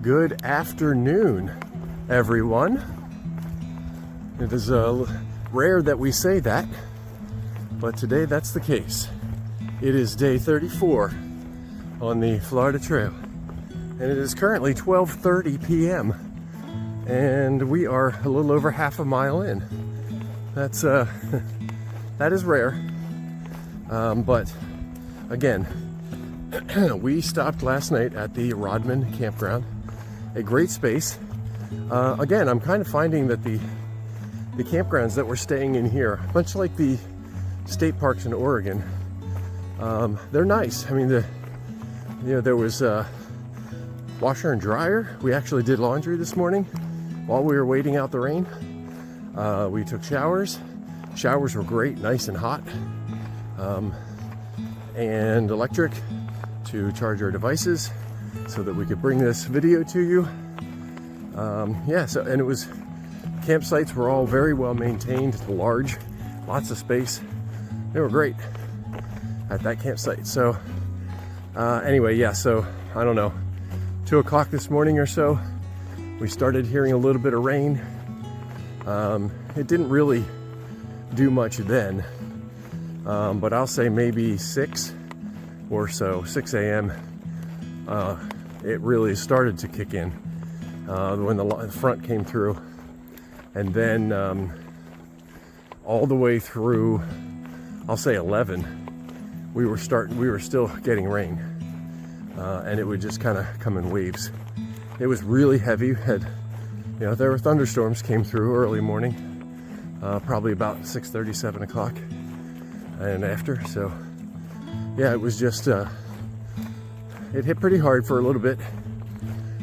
Good afternoon, everyone. It is rare that we say that, but today that's the case. It is day 34 on the Florida Trail, and it is currently 12:30 p.m. and we are a little over half a mile in. That's that is rare, but again, we stopped last night at the Rodman campground. A great space. Again, I'm kind of finding that the campgrounds that we're staying in here, much like the state parks in Oregon, they're nice. I mean, there was a washer and dryer. We actually did laundry this morning while we were waiting out the rain. We took showers. Showers were great, nice and hot, and electric to charge our devices so that we could bring this video to you. And it was, campsites were all very well maintained, large, lots of space. They were great at that campsite. So anyway, so I don't know, 2 o'clock this morning or so, we started hearing a little bit of rain. It didn't really do much then, but I'll say maybe 6 or so, 6 a.m. It really started to kick in when the front came through, and then all the way through, I'll say 11, we were still getting rain, and it would just kind of come in waves. It was really heavy. There were thunderstorms came through early morning, probably about 6:30, 7 o'clock, and after. So yeah, it was just it hit pretty hard for a little bit,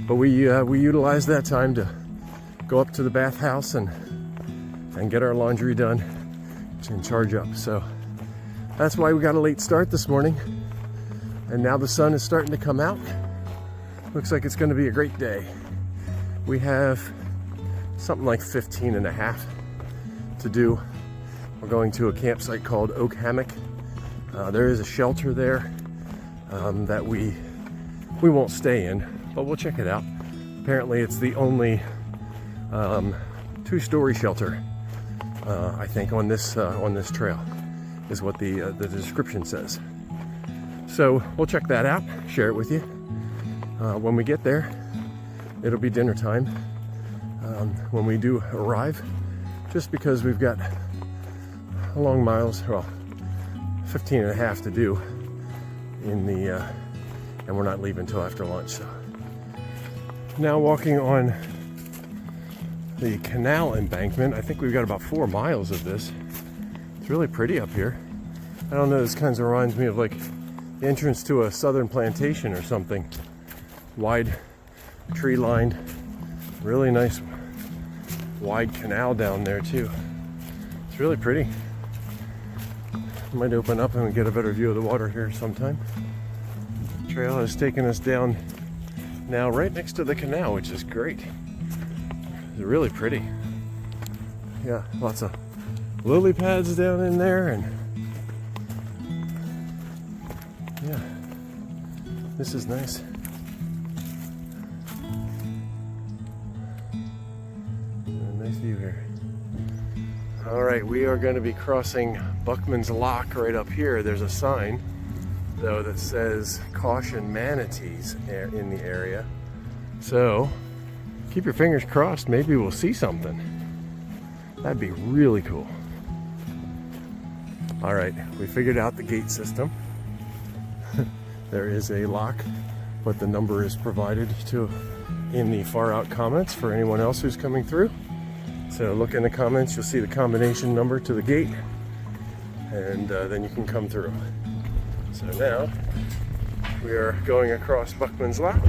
but we utilized that time to go up to the bathhouse and get our laundry done and charge up. So that's why we got a late start this morning, and now the sun is starting to come out. Looks like it's going to be a great day. We have something like 15 and a half to do. We're going to a campsite called Oak Hammock. There is a shelter there that we won't stay in, but we'll check it out. Apparently it's the only 2-story shelter, I think, on this trail, is what the description says. So we'll check that out, share it with you. When we get there, it'll be dinner time when we do arrive, just because we've got a long miles, well, 15 and a half to do in the and we're not leaving until after lunch. So now walking on the canal embankment. I think we've got about 4 miles of this. It's really pretty up here. I don't know, this kind of reminds me of like the entrance to a southern plantation or something. Wide, tree lined, really nice wide canal down there too. It's really pretty. Might open up and we get a better view of the water here sometime. The trail has taken us down now right next to the canal, which is great. It's really pretty. Yeah, lots of lily pads down in there, and yeah, this is nice. Nice view here. All right, we are going to be crossing Buckman's Lock right up here. There's a sign, though, that says caution manatees in the area. So keep your fingers crossed. Maybe we'll see something. That'd be really cool. All right, we figured out the gate system. There is a lock, but the number is provided in the far out comments for anyone else who's coming through. So look in the comments, you'll see the combination number to the gate, and then you can come through. So now we are going across Buckman's Lock.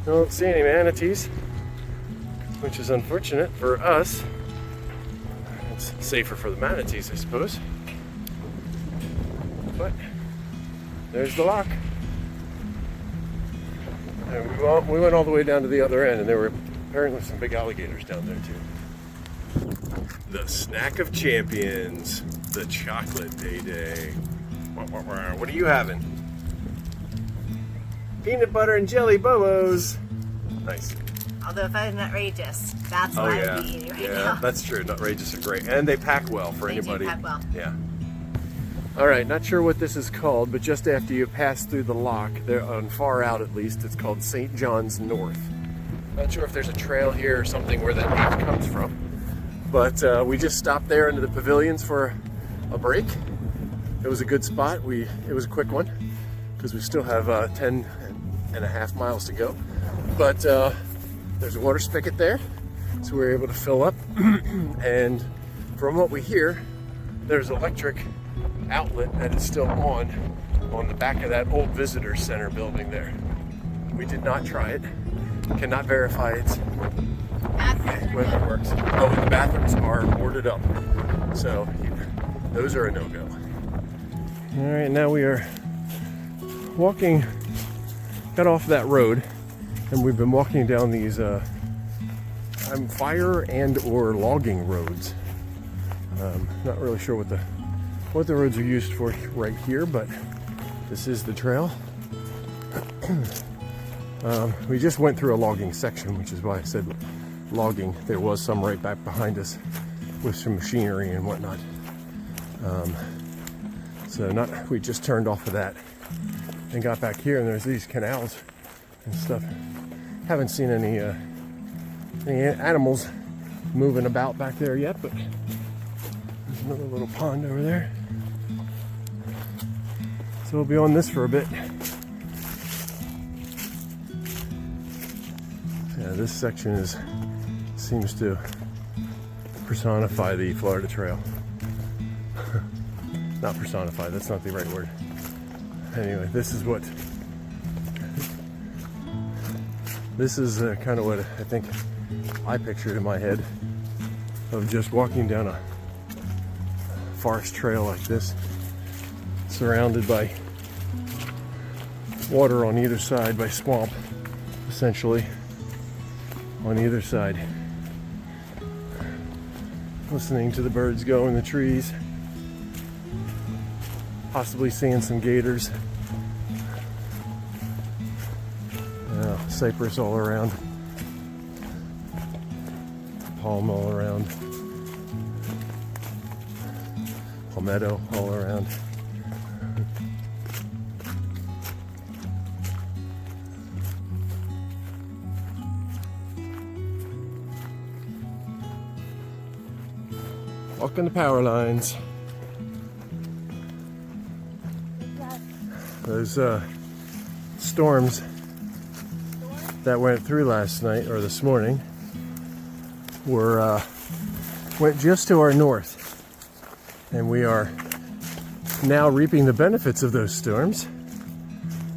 Don't see any manatees, which is unfortunate for us. It's safer for the manatees, I suppose. But there's the lock. And we went all the way down to the other end, and there were apparently some big alligators down there too. The snack of champions, the chocolate day. What are you having? Peanut butter and jelly Bobos. Nice. Although if I was Nutrageous, that's what I would be eating right now. That's true. Nutrageous are great. And they pack well for anybody. They do pack well. Yeah. All right, not sure what this is called, but just after you pass through the lock, there on far out at least, it's called St. John's North. Not sure if there's a trail here or something where that name comes from, but we just stopped there into the pavilions for a break. It was a good spot. It was a quick one because we still have 10.5 miles to go, but there's a water spigot there, so we were able to fill up. And from what we hear, there's electric outlet that is still on the back of that old visitor center building there. We did not try it. Cannot verify it whether it works. Oh, the bathrooms are boarded up, so those are a no-go. All right, now we are walking, got off that road, and we've been walking down these fire and or logging roads. Not really sure what the roads are used for right here, but this is the trail. We just went through a logging section, which is why I said logging. There was some right back behind us with some machinery and whatnot. We just turned off of that and got back here, and there's these canals and stuff. Haven't seen any animals moving about back there yet, but there's another little pond over there. So we'll be on this for a bit. Yeah, this section seems to personify the Florida Trail. Not personify, that's not the right word. Anyway, this is kind of what I think I pictured in my head of just walking down a forest trail like this, surrounded by water on either side, by swamp, essentially, on either side. Listening to the birds go in the trees, possibly seeing some gators. Cypress all around, palm all around, palmetto all around. Walking the power lines. Those storms that went through last night or this morning went just to our north, and we are now reaping the benefits of those storms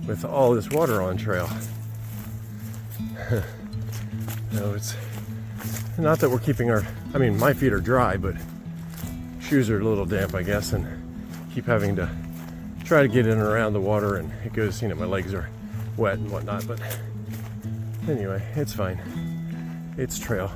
with all this water on trail. No, it's not that we're keeping my feet are dry, but shoes are a little damp, I guess, and keep having to try to get in and around the water, and it goes, my legs are wet and whatnot, but anyway, it's fine. It's trail.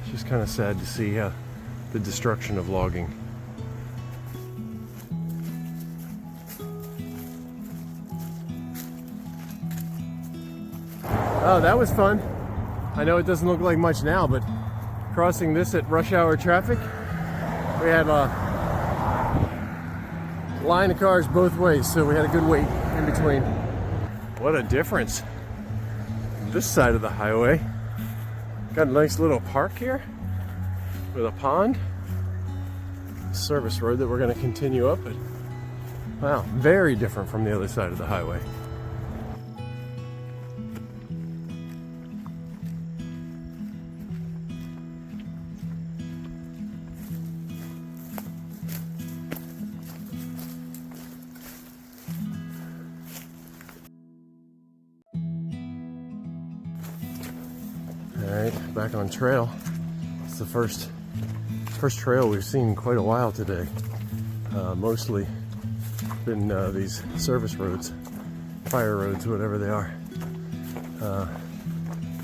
It's just kind of sad to see the destruction of logging. Oh, that was fun. I know it doesn't look like much now, but crossing this at rush hour traffic, we had a line of cars both ways, so we had a good wait in between. What a difference. This side of the highway, got a nice little park here with a pond. Service road that we're going to continue up. Wow, very different from the other side of the highway. Alright, back on trail. It's the first trail we've seen in quite a while today. Mostly been these service roads. fire roads, whatever they are.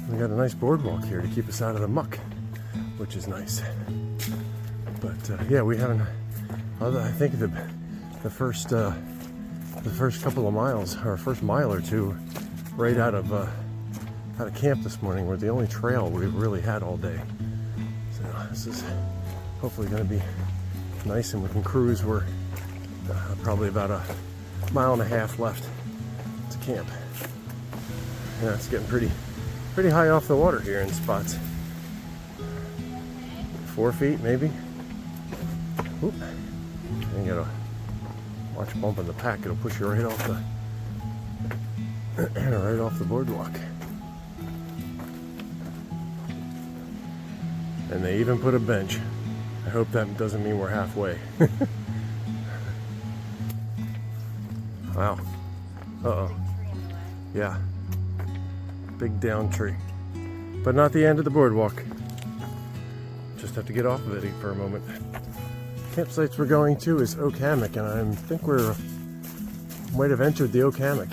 We got a nice boardwalk here to keep us out of the muck, which is nice. But yeah, we haven't. I think the first couple of miles, or first mile or two, right out of camp this morning, were the only trail we've really had all day. So this is hopefully going to be nice, and we can cruise. We're probably about a mile and a half left to camp. Yeah, it's getting pretty high off the water here in spots. 4 feet maybe. Oop. You gotta watch bumping the pack. It'll push you right off the boardwalk. And they even put a bench. I hope that doesn't mean we're halfway. Wow. Uh-oh. Yeah. Big down tree. But not the end of the boardwalk. Just have to get off of it for a moment. Campsites we're going to is Oak Hammock, and I think might have entered the Oak Hammock.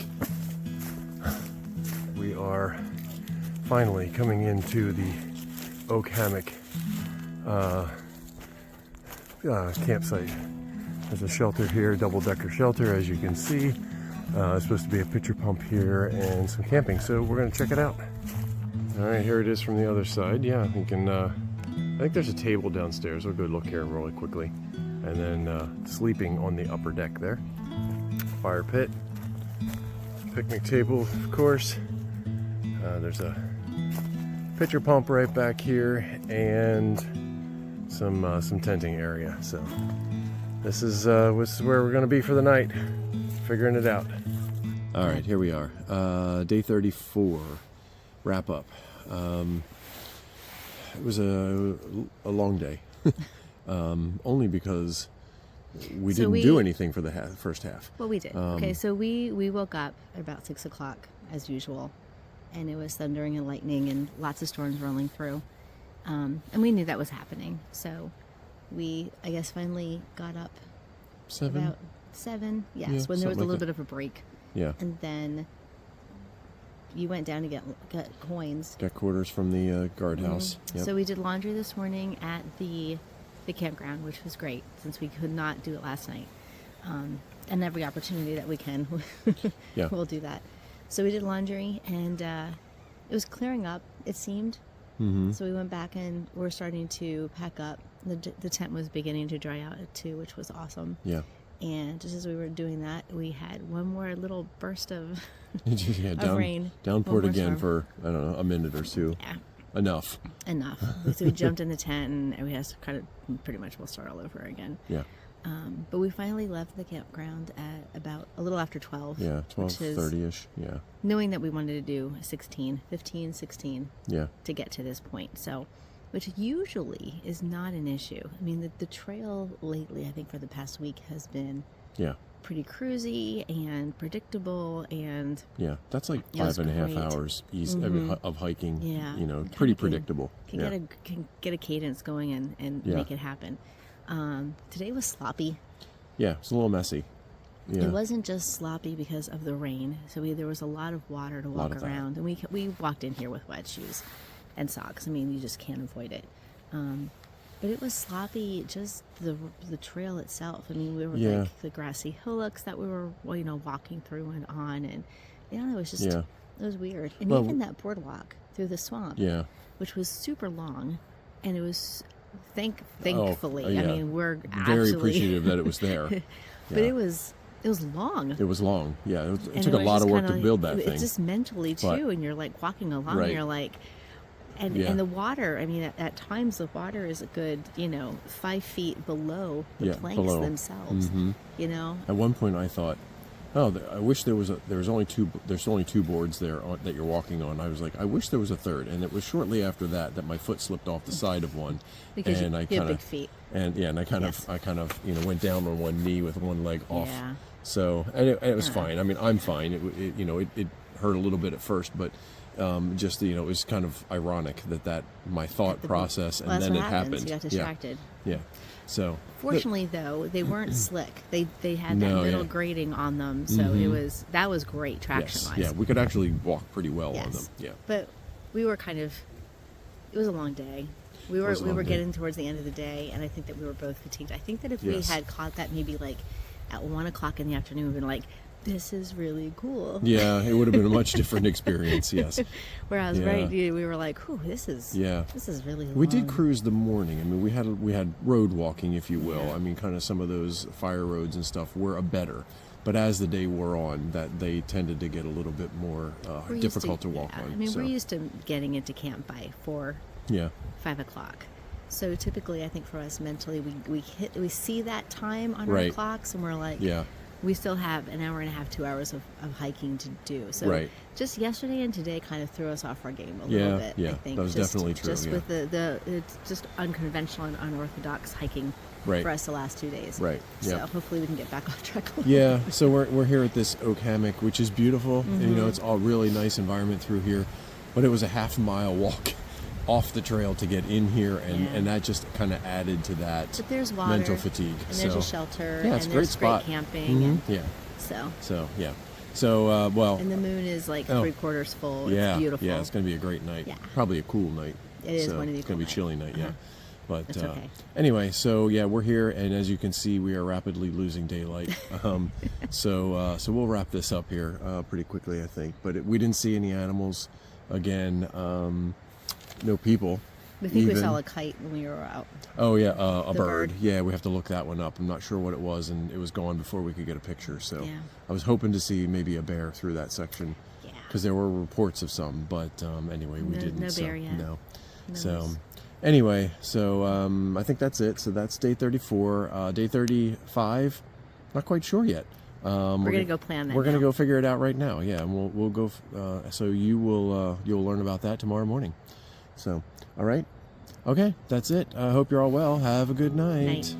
We are finally coming into the Oak Hammock campsite. There's a shelter here, double-decker shelter, as you can see. There's supposed to be a pitcher pump here and some camping, so we're going to check it out. All right, here it is from the other side. Yeah, we can. I think there's a table downstairs. We'll go look here really quickly, and then sleeping on the upper deck there. Fire pit, picnic table, of course. There's a pitcher pump right back here, and some tenting area. So this is where we're going to be for the night, figuring it out. All right, here we are. Day 34, wrap up. It was a long day, only because we didn't do anything for the first half. Well, we did. Okay, so we woke up at about 6 o'clock as usual, and it was thundering and lightning and lots of storms rolling through, and we knew that was happening. So we, I guess, finally got up about 7. Yes, yeah, when there was a little bit of a break. Yeah, and then you went down to get coins. Got quarters from the guardhouse. Yep. So we did laundry this morning at the campground, which was great since we could not do it last night. And every opportunity that we can, yeah, we'll do that. So we did laundry, and it was clearing up, it seemed. Mm-hmm. So we went back and we're starting to pack up. The tent was beginning to dry out too, which was awesome. Yeah. And just as we were doing that, we had one more little burst of, rain. Downpoured again for, I don't know, a minute or two. Yeah. Enough. So we jumped in the tent, and we had to kind of pretty much we'll start all over again. Yeah. But we finally left the campground at about a little after 12. Yeah, 12:30ish. Yeah. Knowing that we wanted to do 15, 16. Yeah. To get to this point. So, which usually is not an issue. I mean, the trail lately, I think for the past week, has been pretty cruisy and predictable, and that's like 5.5 hours of hiking. Yeah, you know, pretty predictable. Can get a cadence going and make it happen. Today was sloppy. Yeah, it's a little messy. Yeah. It wasn't just sloppy because of the rain. So there was a lot of water to walk around, and we walked in here with wet shoes and socks. I mean, you just can't avoid it. But it was sloppy, just the trail itself. I mean, we were like the grassy hillocks that we were, walking through and on, and it was just it was weird. And even that boardwalk through the swamp, which was super long, and it was thankfully. I mean, we're very appreciative that it was there. But it was long. It was long. Yeah, it took a lot of work to build that thing. It's just mentally too, and you're like walking along, and you're like. And the water, I mean, at times the water is a good, 5 feet below the planks themselves. Mm-hmm. At one point I thought, I wish there's only two boards there that you're walking on. I was like, I wish there was a third. And it was shortly after that my foot slipped off the side of one. Because you have big feet. And I kind of went down on one knee with one leg off. Yeah. So, and it was fine. I mean, I'm fine. hurt a little bit at first, but just, you know, it was kind of ironic that my thought process, and then it happened. You got distracted. Yeah. So fortunately, though, they weren't slick. They had that No, little yeah. grading on them, so that was great traction yes, wise. yeah, we could actually walk pretty well on Yes. them. Yeah. But we were it was a long day. We was a long were day. getting towards the end of the day, and I think that we were both fatigued. I think that if we Yes. had caught that maybe like at 1 o'clock in the afternoon, we'd been like, this is really cool. Yeah, it would have been a much different experience. Yes. Whereas, Yeah. right, we were like, "Whew, this is really long." We did cruise the morning. I mean, we had road walking, if you will. Yeah. I mean, kind of some of those fire roads and stuff were a better. But as the day wore on, that they tended to get a little bit more We're used difficult to walk yeah, on. I mean, so, we're used to getting into camp by 4, yeah, 5 o'clock. So typically, I think for us mentally, we see that time on our Right. clocks, and we're like, yeah, we still have an hour and a half, 2 hours of hiking to do. So Right. just yesterday and today kind of threw us off our game a Yeah, little bit. yeah, I think that was definitely true, Just yeah. with the it's just unconventional and unorthodox hiking Right. for us the last 2 days. Right, So yeah. hopefully we can get back on track. A little yeah. bit. So we're here at this Oak Hammock, which is beautiful. And, you know, it's all really nice environment through here. But it was a half-mile walk off the trail to get in here, Yeah. and that just kind of added to that But there's water, mental fatigue. and there's so a shelter, yeah, it's and a great there's spot. great camping, and yeah. so. Yeah. So well. And the moon is like Oh. 3/4 full. Yeah, It's beautiful. yeah, it's going to be a great night. Yeah. Probably a cool night. It is so going to be a It's going cool to be a chilly night, yeah. Uh-huh. But It's okay. anyway, so yeah, we're here, and as you can see, we are rapidly losing daylight. So we'll wrap this up here pretty quickly, I think. But we didn't see any animals. Again, no people. I think we even. saw a kite when we were out. Oh yeah, a The bird. bird. Yeah, we have to look that one up. I'm not sure what it was, and it was gone before we could get a picture. So Yeah. I was hoping to see maybe a bear through that section. Yeah. Because there were reports of some, but anyway, we No- didn't. no so, bear yet. No. No So moose. anyway, so I think that's it. So that's day 34. Day 35, not quite sure yet. We're gonna go plan that. We're gonna now. go figure it out right now. Yeah, and we'll go. So you'll learn about that tomorrow morning. So all right, okay, that's it. I hope you're all well. Have a good night. Night.